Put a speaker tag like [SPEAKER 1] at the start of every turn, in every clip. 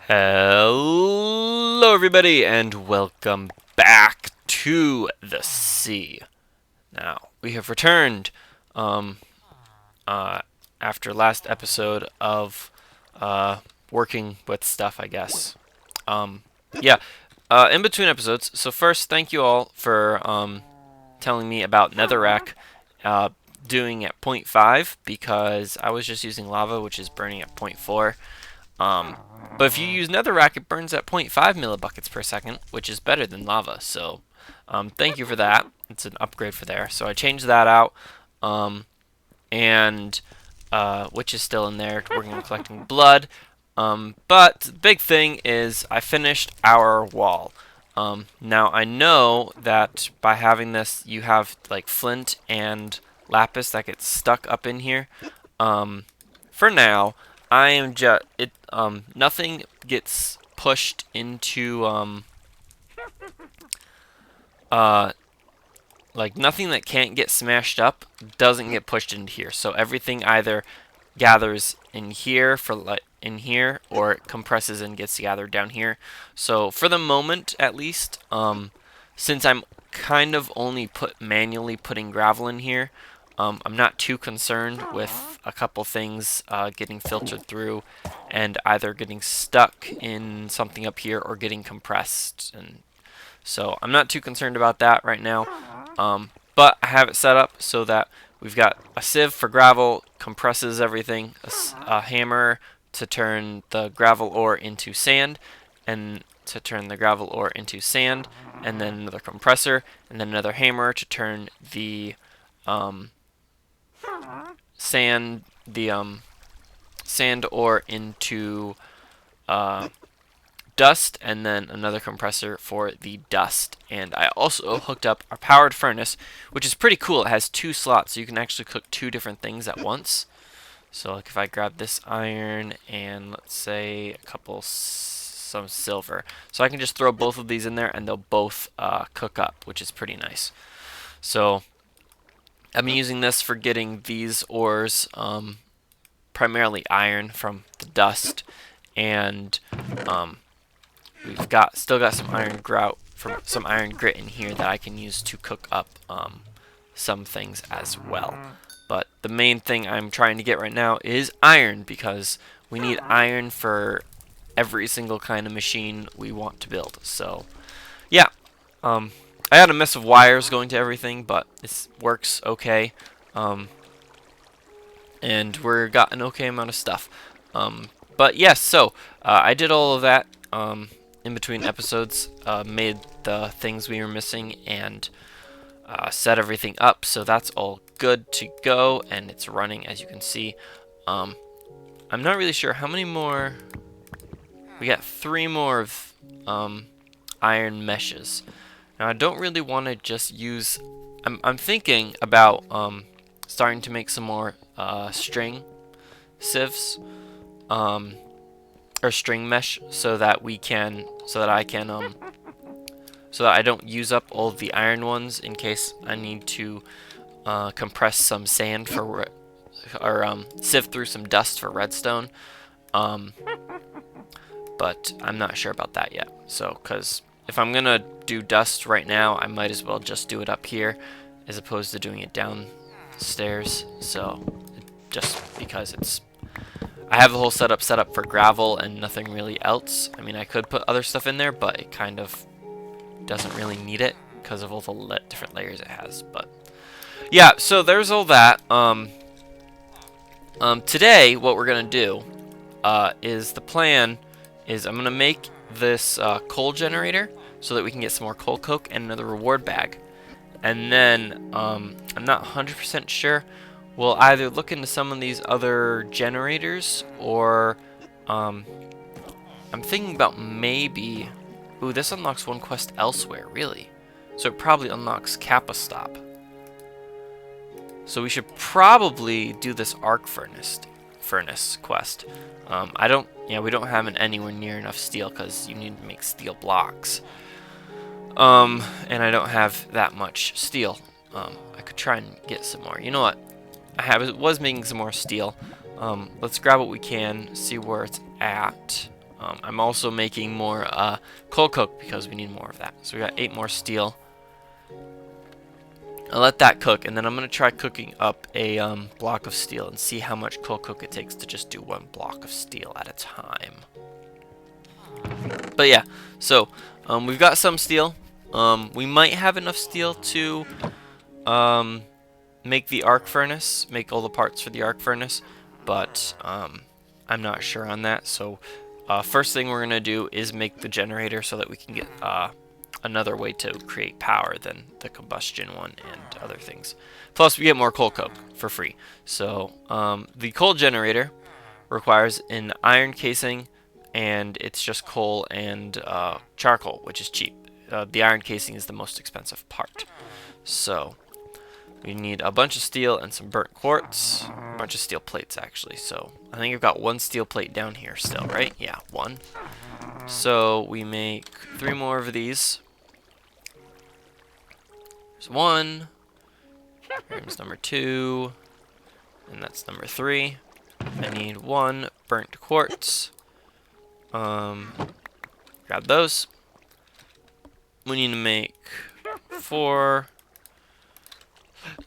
[SPEAKER 1] Hello, everybody, and welcome back to the sea. Now, we have returned um, uh, after last episode of working with stuff, I guess. Um, yeah, in between episodes. So, first, thank you all for telling me about Netherrack uh, doing at point 0.5 because I was just using lava, which is burning at point 0.4. Um, but if you use netherrack, it burns at 0.5 millibuckets per second, which is better than lava. So thank you for that. It's an upgrade for there. So I changed that out, and which is still in there, working on collecting blood. But the big thing is I finished our wall. Now I know that by having this, you have like flint and lapis that gets stuck up in here. For now, I am just nothing gets pushed into uh like nothing that can't get smashed up doesn't get pushed into here. So everything either gathers in here in here, or it compresses and gets gathered down here. So for the moment, at least, since I'm kind of only manually putting gravel in here, I'm not too concerned with a couple things getting filtered through and either getting stuck in something up here or getting compressed. And so I'm not too concerned about that right now. But I have it set up so that we've got a sieve for gravel, compresses everything, a hammer to turn the gravel ore into sand, and to turn the gravel ore into sand, and then another compressor, and then another hammer to turn the sand sand ore into dust, and then another compressor for the dust. And I also hooked up a powered furnace, which is pretty cool. It has 2 slots, so you can actually cook 2 different things at once. So like if I grab this iron and let's say some silver, so I can just throw both of these in there and they'll both cook up, which is pretty nice. So I'm using this for getting these ores, primarily iron from the dust, and we've still got some iron grit in here that I can use to cook up some things as well. But the main thing I'm trying to get right now is iron, because we need iron for every single kind of machine we want to build. So yeah, I had a mess of wires going to everything, but it works okay. And we're got an okay amount of stuff. But yes, so I did all of that in between episodes, made the things we were missing, and set everything up. So that's all good to go, and it's running, as you can see. I'm not really sure how many more. We got 3 more of iron meshes. Now I don't really want to just use. I'm thinking about starting to make some more string sieves, or string mesh, so that I don't use up all of the iron ones in case I need to compress some sand or sift through some dust for redstone. But I'm not sure about that yet. So, because if I'm gonna do dust right now, I might as well just do it up here as opposed to doing it downstairs. So, just because I have the whole setup set up for gravel and nothing really else. I mean, I could put other stuff in there, but it kind of doesn't really need it because of all the different layers it has. But yeah, so there's all that. Today, what we're gonna do is the plan is I'm gonna make this coal generator so that we can get some more coal coke and another reward bag. And then I'm not 100% sure. We'll either look into some of these other generators, or I'm thinking about maybe. Ooh, this unlocks one quest elsewhere, really. So it probably unlocks Kappa Stop. So we should probably do this arc furnace quest. We don't have anywhere near enough steel because you need to make steel blocks. And I don't have that much steel. I could try and get some more. You know what? I was making some more steel. Let's grab what we can, see where it's at. I'm also making more coal coke because we need more of that. So we got 8 more steel. I'll let that cook, and then I'm going to try cooking up a block of steel and see how much coal coke it takes to just do 1 block of steel at a time. But yeah, so we've got some steel. We might have enough steel to make the arc furnace, make all the parts for the arc furnace, but I'm not sure on that. So first thing we're going to do is make the generator so that we can get another way to create power than the combustion one and other things. Plus, we get more coal coke for free. So the coal generator requires an iron casing, and it's just coal and charcoal, which is cheap. The iron casing is the most expensive part. So we need a bunch of steel and some burnt quartz, a bunch of steel plates actually. So I think I've got 1 steel plate down here still, right? Yeah, 1. So we make 3 more of these. There's 1. Here's number 2. And that's number 3. I need 1 burnt quartz. Grab those. We need to make 4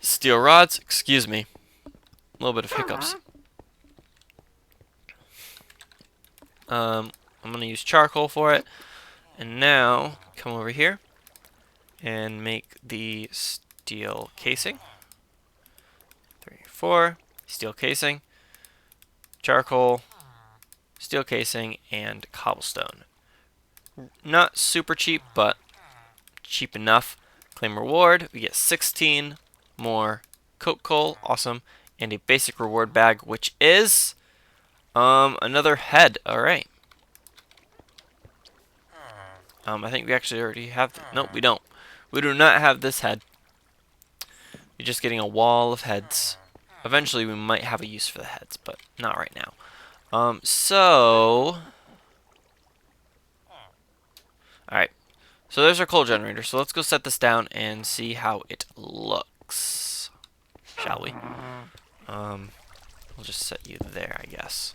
[SPEAKER 1] steel rods. Excuse me. A little bit of hiccups. I'm going to use charcoal for it. And now, come over here and make the steel casing. 3, 4. Steel casing. Charcoal. Steel casing. And cobblestone. Not super cheap, but cheap enough. Claim reward. We get 16 more coke coal. Awesome. And a basic reward bag, which is another head. Alright. I think we actually already have... Nope, we don't. We do not have this head. We're just getting a wall of heads. Eventually, we might have a use for the heads, but not right now. Alright. So there's our coal generator. So let's go set this down and see how it looks. Shall we? We'll just set you there, I guess.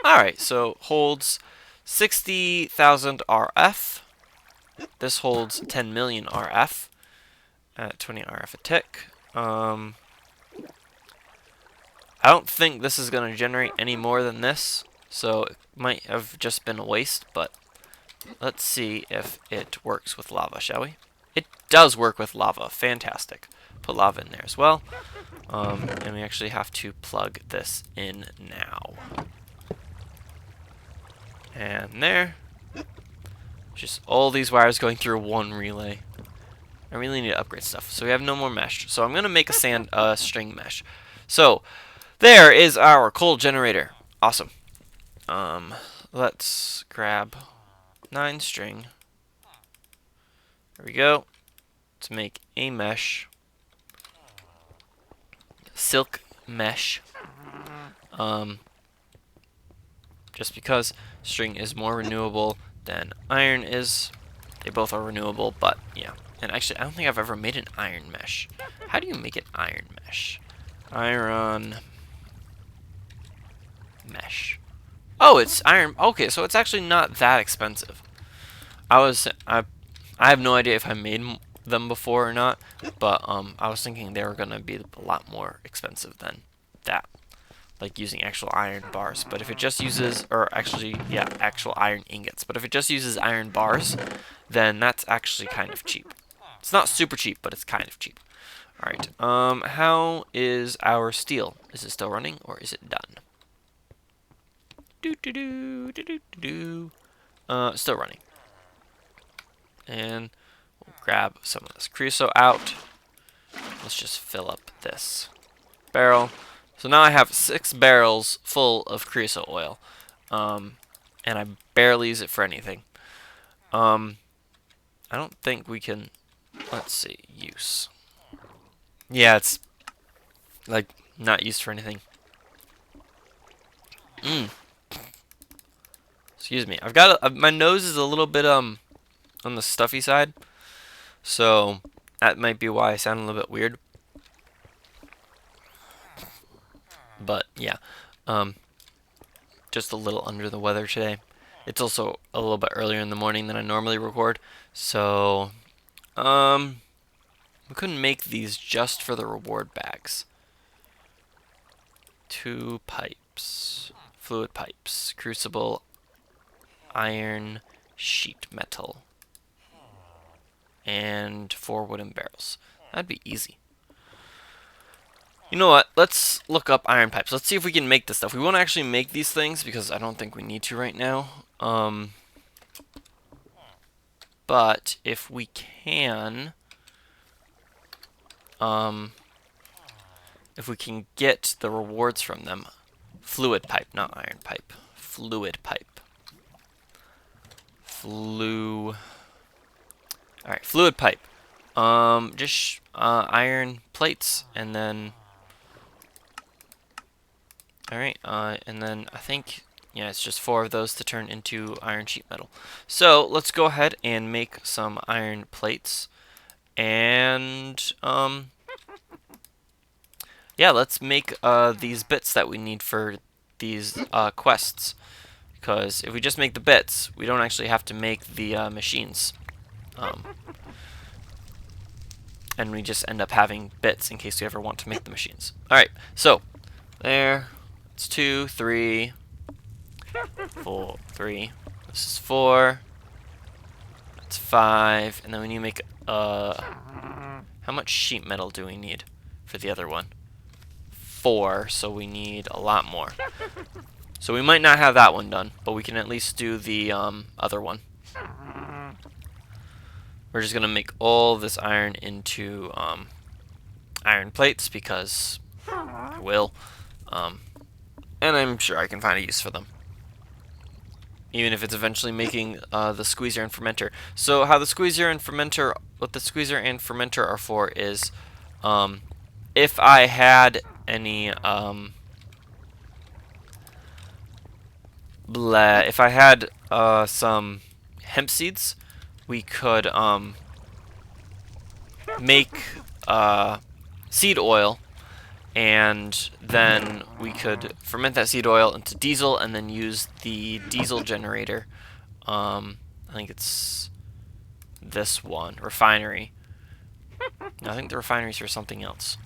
[SPEAKER 1] Alright, so holds 60,000 RF. This holds 10 million RF at 20 RF a tick. I don't think this is going to generate any more than this, so it might have just been a waste, but let's see if it works with lava, shall we? It does work with lava. Fantastic. Put lava in there as well. And we actually have to plug this in now. And there. Just all these wires going through 1 relay. I really need to upgrade stuff. So we have no more mesh. So I'm going to make a string mesh. So there is our coal generator. Awesome. Let's grab 9 string. There we go. To make a mesh. Silk mesh. Just because string is more renewable than iron is. They both are renewable, but yeah. And actually, I don't think I've ever made an iron mesh. How do you make an iron mesh? Iron mesh. Oh, it's iron. Okay, so it's actually not that expensive. I have no idea if I made them before or not, but I was thinking they were gonna be a lot more expensive than that, like using actual iron bars. But if it just uses, or actually, yeah, actual iron ingots. But if it just uses iron bars, then that's actually kind of cheap. It's not super cheap, but it's kind of cheap. All right. How is our steel? Is it still running, or is it done? Still running. And we'll grab some of this creosote out. Let's just fill up this barrel. So now I have 6 barrels full of creosote oil. And I barely use it for anything. I don't think we can... Let's see. Use. Yeah, it's... like, not used for anything. Excuse me. I've got... my nose is a little bit, on the stuffy side. So, that might be why I sound a little bit weird. But, yeah. Just a little under the weather today. It's also a little bit earlier in the morning than I normally record, so we couldn't make these just for the reward bags. 2 pipes, fluid pipes, crucible, iron, sheet metal, and 4 wooden barrels. That'd be easy. You know what? Let's look up iron pipes. Let's see if we can make this stuff. We won't actually make these things because I don't think we need to right now. But if we can, if we can get the rewards from them, fluid pipe, not iron pipe, fluid pipe, All right, fluid pipe. Just iron plates, and then. All right, and then I think. Yeah, it's just 4 of those to turn into iron sheet metal. So let's go ahead and make some iron plates. And, yeah, let's make these bits that we need for these quests. Because if we just make the bits, we don't actually have to make the machines. And we just end up having bits in case we ever want to make the machines. Alright, so, there. It's 2, 3, 4, 3. This is 4. That's 5. And then we need to make, how much sheet metal do we need for the other one? 4, so we need a lot more. So we might not have that one done, but we can at least do the other one. We're just going to make all this iron into iron plates because I will. And I'm sure I can find a use for them. Even if it's eventually making the squeezer and fermenter. So how the squeezer and fermenter, what the squeezer and fermenter are for is, if I had any, if I had some hemp seeds, we could make seed oil, and then we could ferment that seed oil into diesel, and then use the diesel generator. I think it's this one, Refinery. No, I think the Refinery's for something else.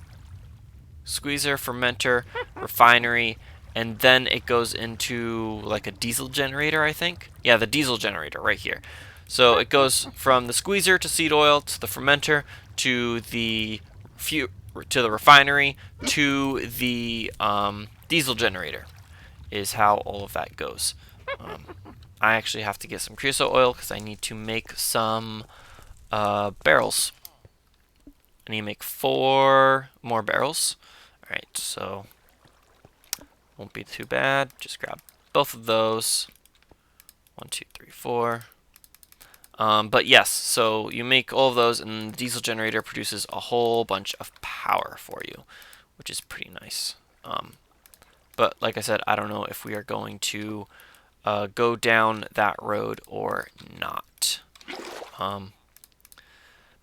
[SPEAKER 1] Squeezer, fermenter, Refinery, and then it goes into like a diesel generator, I think. Yeah, the diesel generator right here. So it goes from the squeezer to seed oil to the fermenter to the refinery to the diesel generator is how all of that goes. I actually have to get some creosote oil because I need to make some barrels. I need to make 4 more barrels. Alright, so won't be too bad. Just grab both of those. 1, 2, 3, 4. But yes, so you make all of those, and the diesel generator produces a whole bunch of power for you, which is pretty nice. But like I said, I don't know if we are going to go down that road or not.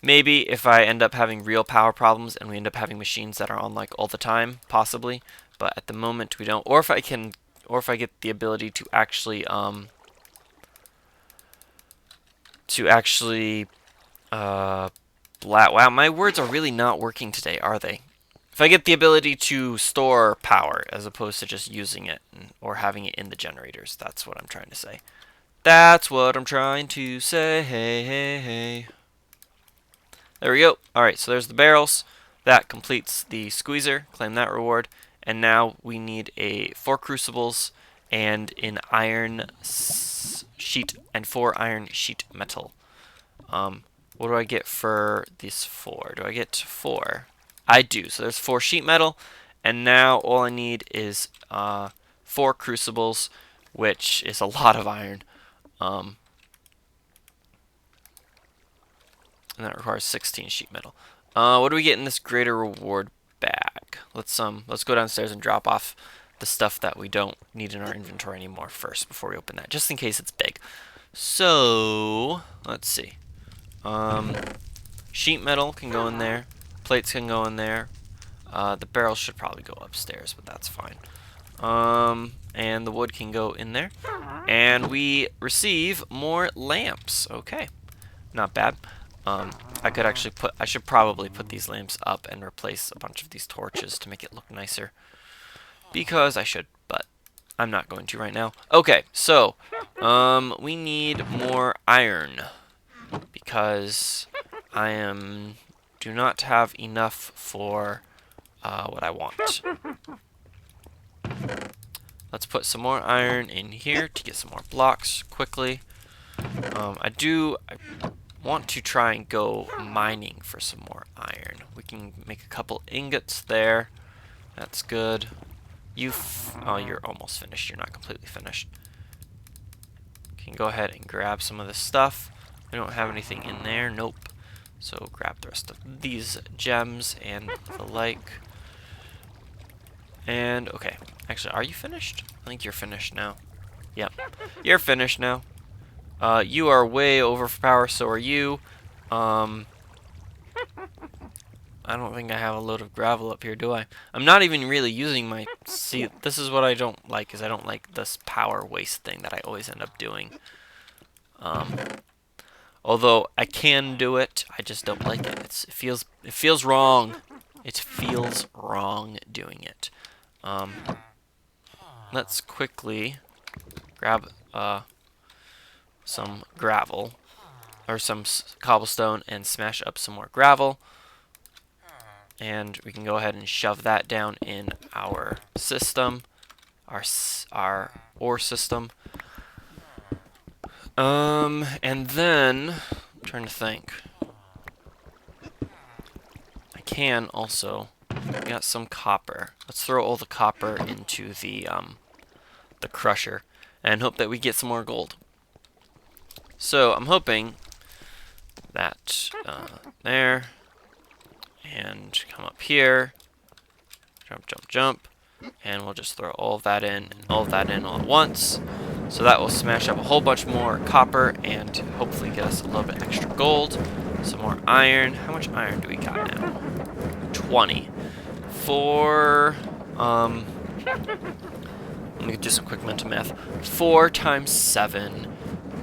[SPEAKER 1] Maybe if I end up having real power problems and we end up having machines that are on like all the time, possibly. But at the moment we don't. Or if I get the ability to actually wow, my words are really not working today, are they? If I get the ability to store power as opposed to just using it or having it in the generators, that's what I'm trying to say. That's what I'm trying to say. Hey, hey, hey. There we go. Alright, so there's the barrels. That completes the squeezer. Claim that reward. And now we need 4 crucibles and an iron sheet and 4 iron sheet metal. What do I get for these 4? Do I get 4? I do. So there's 4 sheet metal. And now all I need is 4 crucibles, which is a lot of iron. And that requires 16 sheet metal. What do we get in this greater reward bag? Let's go downstairs and drop off the stuff that we don't need in our inventory anymore first before we open that, just in case it's big. So let's see. Sheet metal can go in there. Plates can go in there. The barrels should probably go upstairs, but that's fine. And the wood can go in there. And we receive more lamps. Okay, not bad. I could actually I should probably put these lamps up and replace a bunch of these torches to make it look nicer. Because I should, but I'm not going to right now. Okay, so, we need more iron. Because do not have enough for, what I want. Let's put some more iron in here to get some more blocks quickly. I want to try and go mining for some more iron. We can make a couple ingots there. That's good. Oh, you're almost finished. You're not completely finished. You can go ahead and grab some of this stuff. We don't have anything in there. Nope. So grab the rest of these gems and the like. And, okay. Actually, are you finished? I think you're finished now. Yep. You're finished now. You are way over for power, so are you. I don't think I have a load of gravel up here, do I? I'm not even really using my... See, this is what I don't like, is I don't like this power waste thing that I always end up doing. Although I can do it, I just don't like it. It feels wrong. It feels wrong doing it. Let's quickly grab some gravel, or some cobblestone, and smash up some more gravel. And we can go ahead and shove that down in our system, our ore system. And then, I'm trying to think. I can also, got some copper. Let's throw all the copper into the crusher and hope that we get some more gold. So I'm hoping that there, and come up here, jump, jump, jump, and we'll just throw all of that in and all of that in all at once. So that will smash up a whole bunch more copper and hopefully get us a little bit extra gold. Some more iron. How much iron do we got now? 20. Let me do some quick mental math. 4 times 7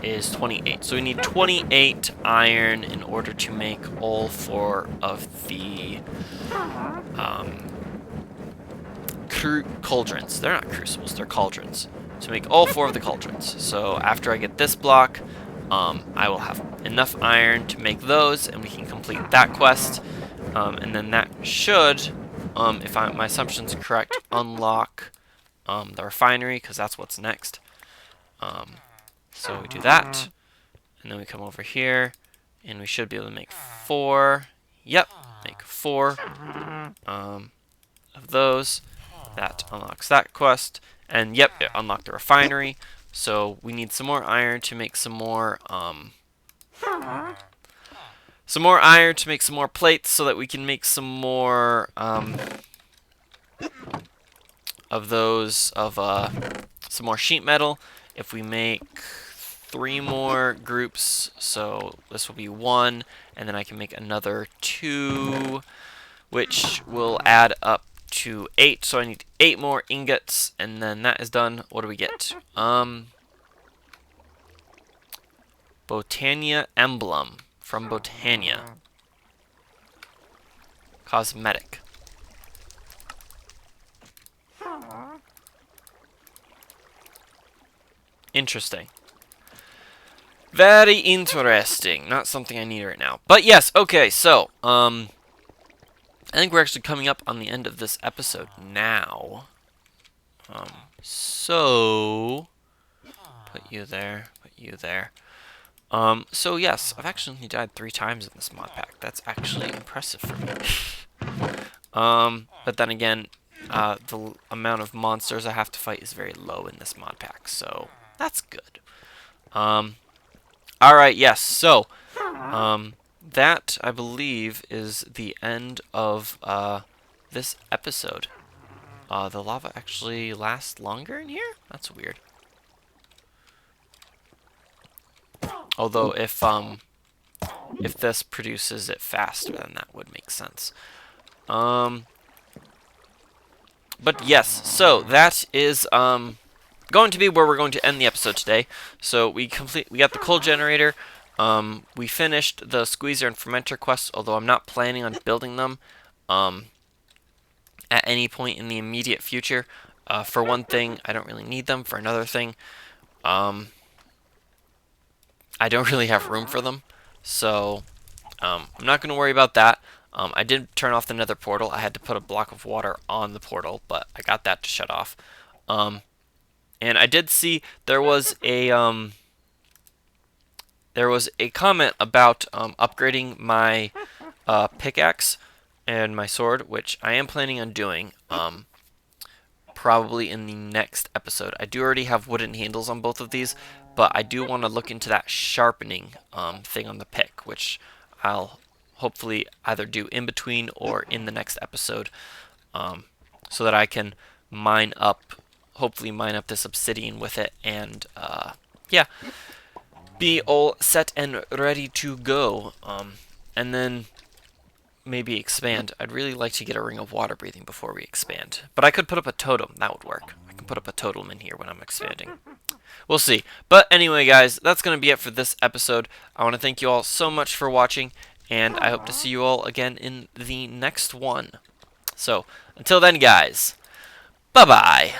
[SPEAKER 1] is 28. So we need 28 iron in order to make all 4 of the cauldrons. They're not crucibles, they're cauldrons. To make all 4 of the cauldrons. So after I get this block, I will have enough iron to make those, and we can complete that quest. And then that should, if my assumption's correct, unlock the refinery, because that's what's next. So we do that, and then we come over here, and we should be able to make 4. Yep, make 4 of those. That unlocks that quest, and yep, it unlocked the refinery. So we need some more iron to make some more iron to make some more plates, so that we can make some more of those some more sheet metal. If we make 3 more groups, so this will be 1, and then I can make another 2, which will add up to 8. So I need 8 more ingots, and then that is done. What do we get? Botania emblem from Botania. Cosmetic. Interesting. Very interesting. Not something I need right now. But yes, okay, so, I think we're actually coming up on the end of this episode now. So, put you there, put you there. So yes, I've actually only died 3 times in this mod pack. That's actually impressive for me. But then again, the amount of monsters I have to fight is very low in this mod pack, so that's good. Alright, yes, so, that, I believe, is the end of, this episode. The lava actually lasts longer in here? That's weird. Although, if this produces it faster, then that would make sense. But yes, so that is, going to be where we're going to end the episode today. So we got the coal generator. We finished the squeezer and fermenter quests, although I'm not planning on building them at any point in the immediate future. For one thing, I don't really need them. For another thing, I don't really have room for them. So I'm not going to worry about that. I did turn off the nether portal. I had to put a block of water on the portal, but I got that to shut off. And I did see there was a comment about upgrading my pickaxe and my sword, which I am planning on doing probably in the next episode. I do already have wooden handles on both of these, but I do want to look into that sharpening thing on the pick, which I'll hopefully either do in between or in the next episode, so that I can hopefully mine up this obsidian with it, and yeah, be all set and ready to go. And then maybe expand. I'd really like to get a ring of water breathing before we expand, but I could put up a totem. That would work. I can put up a totem in here when I'm expanding. We'll see. But anyway, guys, that's going to be it for this episode. I want to thank you all so much for watching, and I hope to see you all again in the next one. So, until then, guys, bye-bye.